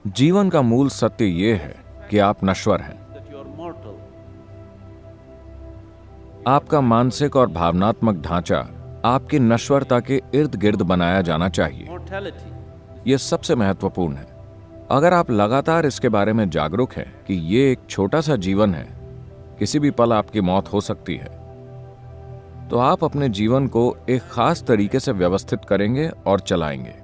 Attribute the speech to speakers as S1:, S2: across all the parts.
S1: जीवन का मूल सत्य ये है कि आप नश्वर हैं। आपका मानसिक और भावनात्मक ढांचा आपकी नश्वरता के इर्द गिर्द बनाया जाना चाहिए। यह सबसे महत्वपूर्ण है। अगर आप लगातार इसके बारे में जागरूक हैं कि ये एक छोटा सा जीवन है, किसी भी पल आपकी मौत हो सकती है, तो आप अपने जीवन को एक खास तरीके से व्यवस्थित करेंगे और चलाएंगे।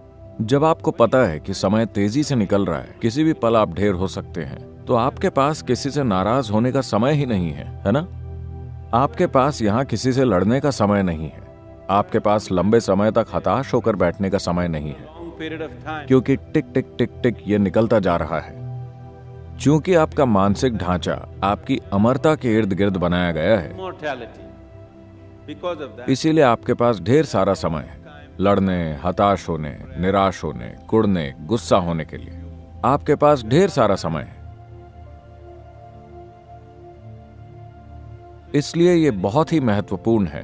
S1: जब आपको पता है कि समय तेजी से निकल रहा है, किसी भी पल आप ढेर हो सकते हैं, तो आपके पास किसी से नाराज होने का समय ही नहीं है ना? आपके पास यहाँ किसी से लड़ने का समय नहीं है। आपके पास लंबे समय तक हताश होकर बैठने का समय नहीं है, क्योंकि टिक टिक टिक टिक ये निकलता जा रहा है। चूंकि आपका मानसिक ढांचा आपकी अमरता के इर्द गिर्द बनाया गया है, इसीलिए आपके पास ढेर सारा समय है लड़ने, हताश होने, निराश होने, कुड़ने, गुस्सा होने के लिए। आपके पास ढेर सारा समय है। इसलिए यह बहुत ही महत्वपूर्ण है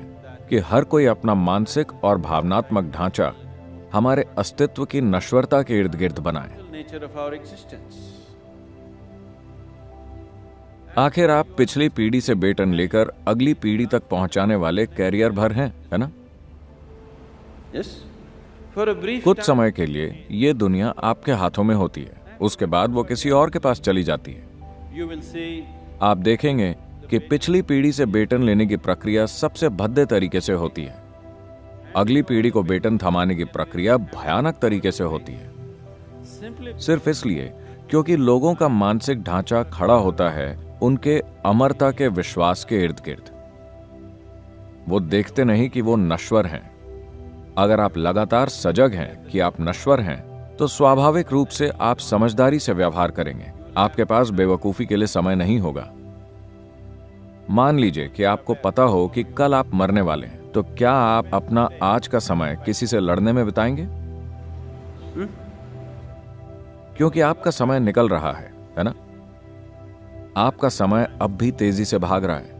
S1: कि हर कोई अपना मानसिक और भावनात्मक ढांचा हमारे अस्तित्व की नश्वरता के इर्द गिर्द बनाए। आखिर आप पिछली पीढ़ी से बेटन लेकर अगली पीढ़ी तक पहुंचाने वाले कैरियर भर हैं, है ना? कुछ समय के लिए ये दुनिया आपके हाथों में होती है, उसके बाद वो किसी और के पास चली जाती है। आप देखेंगे कि पिछली पीढ़ी से बेटन लेने की प्रक्रिया सबसे भद्दे तरीके से होती है। अगली पीढ़ी को बेटन थमाने की प्रक्रिया भयानक तरीके से होती है, सिर्फ इसलिए क्योंकि लोगों का मानसिक ढांचा खड़ा होता है उनके अमरता के विश्वास के इर्द गिर्द। वो देखते नहीं कि वो नश्वर हैं। अगर आप लगातार सजग हैं कि आप नश्वर हैं, तो स्वाभाविक रूप से आप समझदारी से व्यवहार करेंगे। आपके पास बेवकूफी के लिए समय नहीं होगा। मान लीजिए कि आपको पता हो कि कल आप मरने वाले हैं, तो क्या आप अपना आज का समय किसी से लड़ने में बिताएंगे? क्योंकि आपका समय निकल रहा है ना? आपका समय अब भी तेजी से भाग रहा है।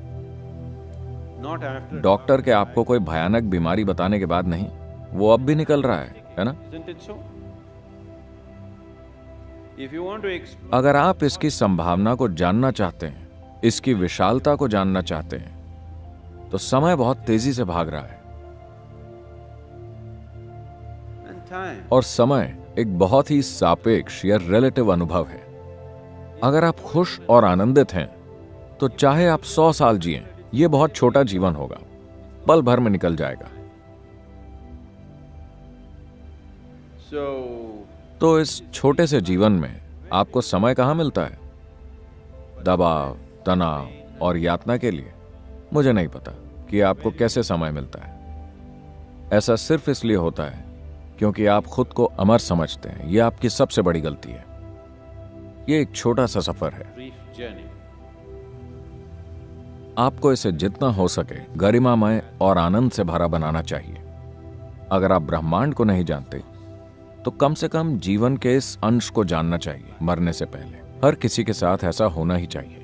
S1: डॉक्टर के आपको कोई भयानक बीमारी बताने के बाद नहीं, वो अब भी निकल रहा है ना? अगर आप इसकी संभावना को जानना चाहते हैं, इसकी विशालता को जानना चाहते हैं, तो समय बहुत तेजी से भाग रहा है। और समय एक बहुत ही सापेक्ष या रिलेटिव अनुभव है। अगर आप खुश और आनंदित हैं, तो चाहे आप 100 साल जिएं, यह बहुत छोटा जीवन होगा, पल भर में निकल जाएगा। तो इस छोटे से जीवन में आपको समय कहां मिलता है? दबाव, तनाव और यातना के लिए? मुझे नहीं पता कि आपको कैसे समय मिलता है। ऐसा सिर्फ इसलिए होता है क्योंकि आप खुद को अमर समझते हैं। यह आपकी सबसे बड़ी गलती है। यह एक छोटा सा सफर है। आपको इसे जितना हो सके गरिमामय और आनंद से भरा बनाना चाहिए। अगर आप ब्रह्मांड को नहीं जानते, तो कम से कम जीवन के इस अंश को जानना चाहिए। मरने से पहले हर किसी के साथ ऐसा होना ही चाहिए।